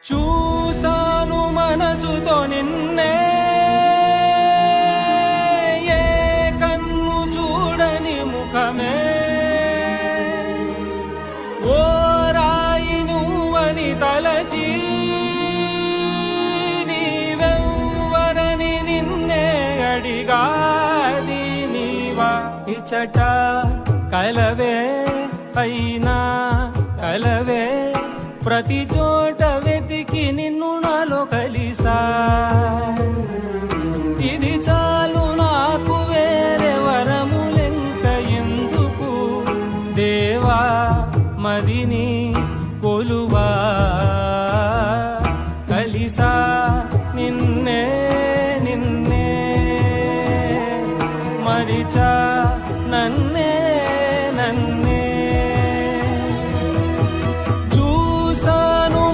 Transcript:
చూసాను మనసుతో నిన్నే, ఏ కన్ను చూడని ముఖమే, ఓ రాయి నువ్వని తలచి నీవెవ్వరని నిన్నే అడిగాది నీవా. ఇచ్చట కలవే అయినా కలవే, ప్రతి చోట వెతికి నిన్ను నాలో కలిసా. ఇది